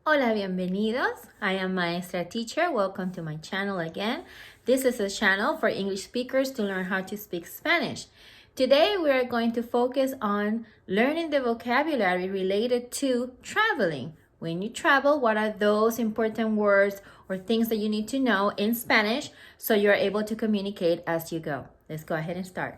Hola, bienvenidos. I am Maestra teacher. Welcome to my channel again. This is a channel for English speakers to learn how to speak Spanish. Today we are going to focus on learning the vocabulary related to traveling. When you travel, what are those important words or things that you need to know in Spanish so you're able to communicate as you go? Let's go ahead and start.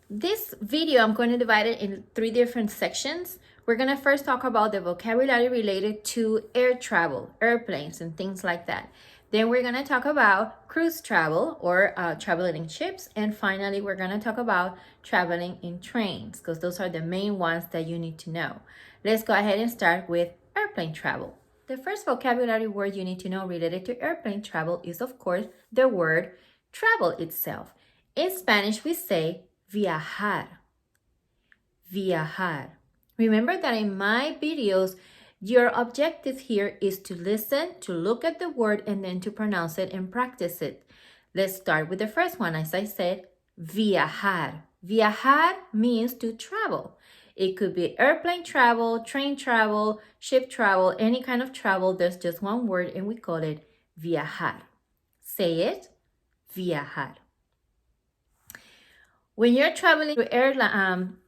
This video, I'm going to divide it in 3 different sections. We're going to first talk about the vocabulary related to air travel, airplanes, and things like that. Then we're going to talk about cruise travel or traveling in ships. And finally, we're going to talk about traveling in trains because those are the main ones that you need to know. Let's go ahead and start with airplane travel. The first vocabulary word you need to know related to airplane travel is, of course, the word travel itself. In Spanish, we say viajar. Viajar. Remember that in my videos, your objective here is to listen, to look at the word, and then to pronounce it and practice it. Let's start with the first one. As I said, viajar. Viajar means to travel. It could be airplane travel, train travel, ship travel, any kind of travel. There's just one word and we call it viajar. Say it, viajar. When you're traveling to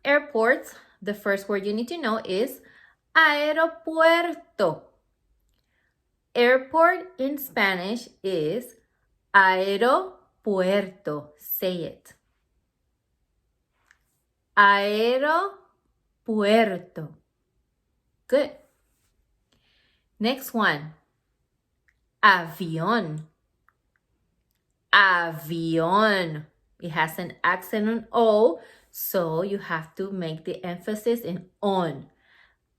airports, the first word you need to know is aeropuerto. Airport in Spanish is aeropuerto. Say it. Aeropuerto. Good. Next one. Avión. Avión. It has an accent on O, so you have to make the emphasis in on.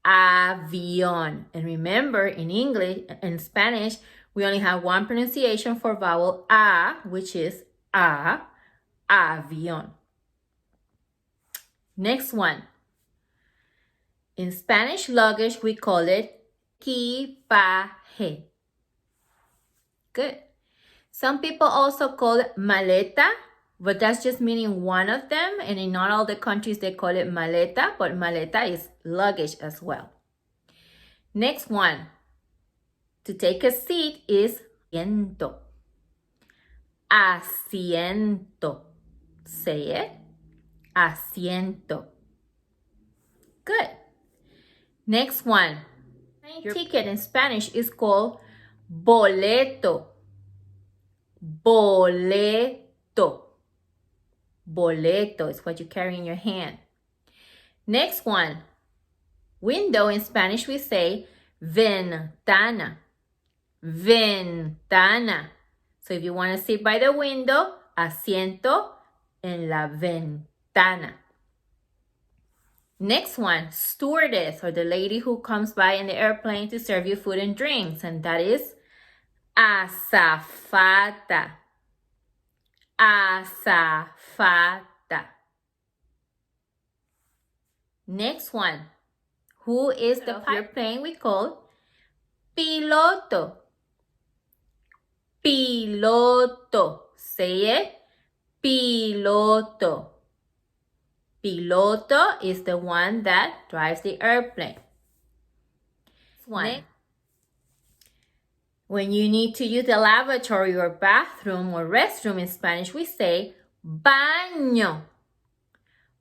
Avión. And remember, in English, in Spanish, we only have one pronunciation for vowel A, which is a, avión. Next one. In Spanish luggage, we call it equipaje. Good. Some people also call it maleta, but that's just meaning one of them. And in not all the countries, they call it maleta, but maleta is luggage as well. Next one, to take a seat is asiento. Asiento. Say it. Asiento. Good. Next one, your ticket in Spanish is called boleto. Boleto. Boleto is what you carry in your hand. Next one, window in Spanish we say ventana. Ventana. So if you want to sit by the window, asiento en la ventana. Next one, stewardess, or the lady who comes by in the airplane to serve you food and drinks, and that is azafata. Azafata. Next one. Who is the plane we call piloto? Piloto. Say it. Piloto. Piloto is the one that drives the airplane. One. When you need to use the lavatory or bathroom or restroom in Spanish, we say baño.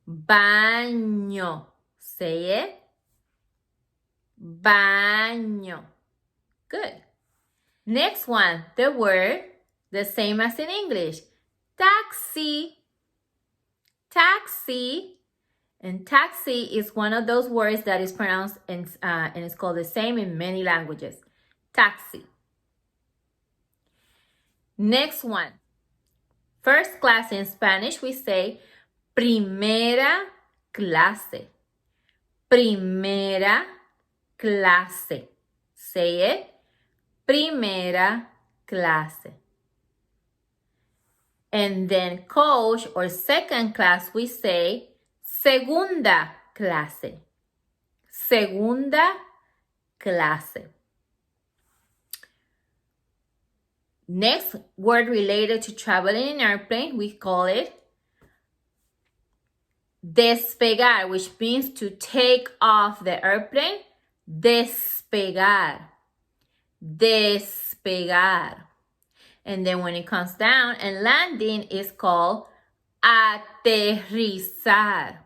Baño. Say it. Baño. Good. Next one, the word, the same as in English. Taxi. Taxi. And taxi is one of those words that is pronounced and it's called the same in many languages. Taxi. Next one. First class in Spanish, we say primera clase. Primera clase. Say it. Primera clase. And then coach or second class, we say segunda clase. Segunda clase. Next word related to traveling in airplane, we call it despegar, which means to take off the airplane. despegar, despegar. And then when it comes down and landing, it's called aterrizar,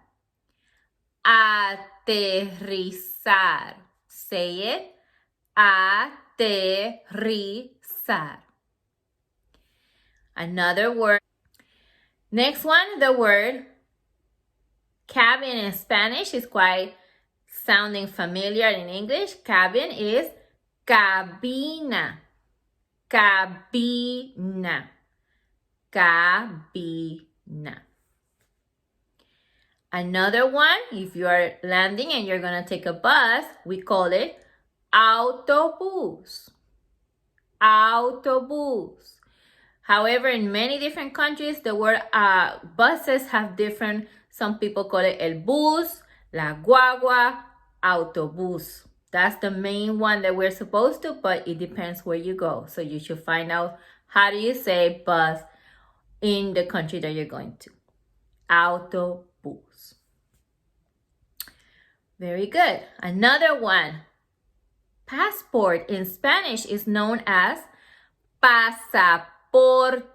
aterrizar. Say it, aterrizar. Another word. Next one, the word cabin in Spanish is quite sounding familiar in English. Cabin is cabina, cabina, cabina. Another one, if you are landing and you're going to take a bus, we call it autobús, autobús. However, in many different countries, the word buses have different, some people call it el bus, la guagua, autobús. That's the main one that we're supposed to, but it depends where you go. So you should find out how do you say bus in the country that you're going to. Autobús. Very good. Another one. Passport in Spanish is known as pasaporte.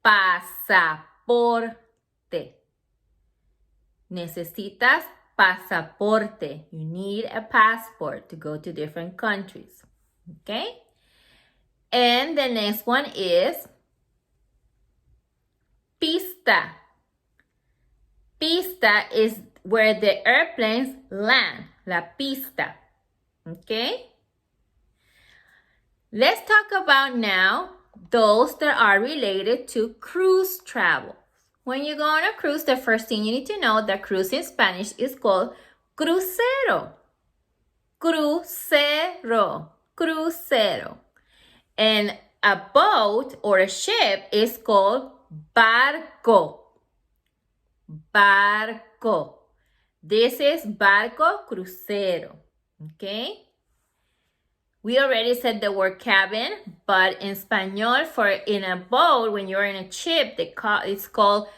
Pasaporte. Necesitas pasaporte. You need a passport to go to different countries. Okay? And the next one is pista. Pista is where the airplanes land. La pista. Okay? Let's talk about now those that are related to cruise travel. When you go on a cruise, the first thing you need to know that cruise in Spanish is called crucero. Crucero. Crucero. And a boat or a ship is called barco. Barco. This is barco crucero. Okay? We already said the word cabin, but in Spanish, for in a boat, when you're in a ship, it's called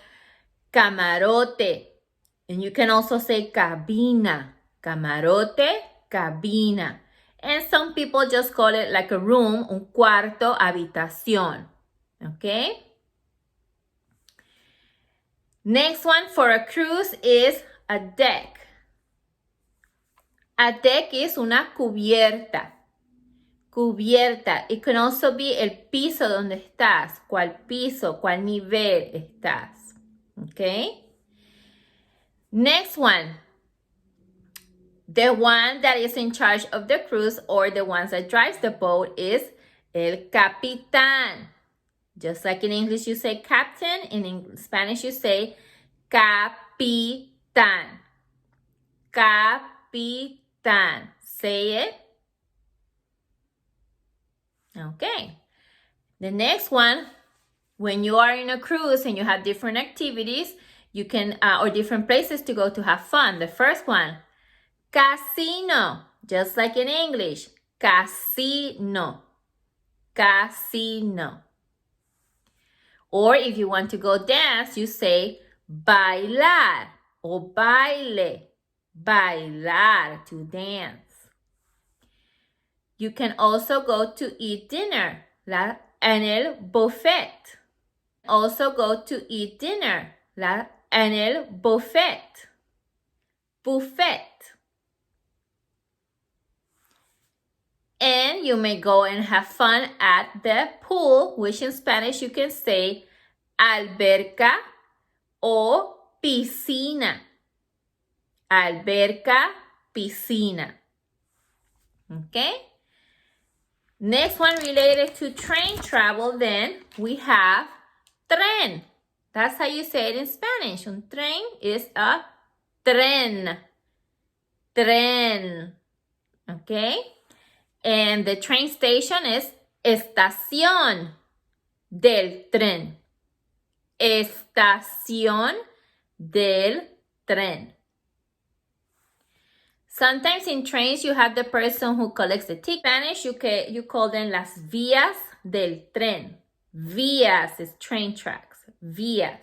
camarote. And you can also say cabina. Camarote, cabina. And some people just call it like a room, un cuarto, habitación. Okay? Next one for a cruise is a deck. A deck is una cubierta. Cubierta. It can also be el piso donde estás. ¿Cuál piso? ¿Cuál nivel estás? Okay? Next one. The one that is in charge of the cruise or the ones that drives the boat is el capitán. Just like in English you say captain, in Spanish you say capitán. Capitán. Say it. Okay. The next one, when you are in a cruise and you have different activities, you can, or different places to go to have fun. The first one, casino. Just like in English, casino. Casino. Or if you want to go dance, you say bailar or baile. Bailar, to dance. You can also go to eat dinner en el buffet. Also go to eat dinner en el buffet. Buffet. And you may go and have fun at the pool, which in Spanish you can say alberca o piscina. Alberca, piscina. Okay? Next one related to train travel, then we have tren. That's how you say it in Spanish. Un tren is a tren. Tren. Okay? And the train station is estación del tren. Estación del tren. Sometimes in trains you have the person who collects the ticket. In Spanish, you call them las vías del tren. Vías is train tracks. Vías.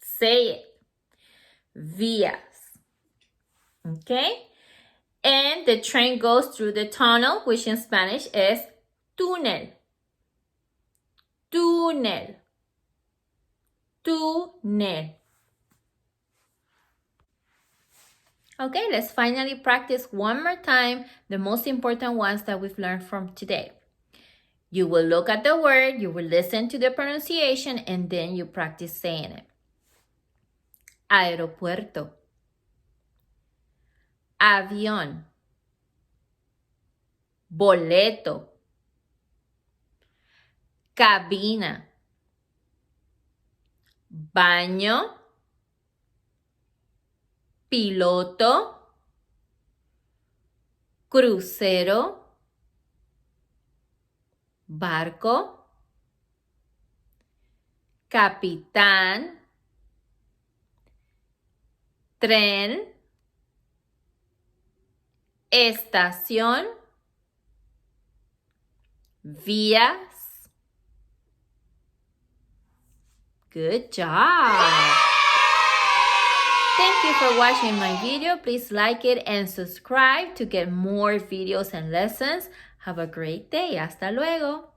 Say it. Vías. Okay? And the train goes through the tunnel, which in Spanish is túnel. Túnel. Túnel. Okay, let's finally practice one more time the most important ones that we've learned from today. You will look at the word, you will listen to the pronunciation, and then you practice saying it. Aeropuerto. Avión. Boleto. Cabina. Baño. Piloto. Crucero. Barco. Capitán. Tren. Estación. Vías. Good job. Thank you for watching my video. Please like it and subscribe to get more videos and lessons. Have a great day. Hasta luego.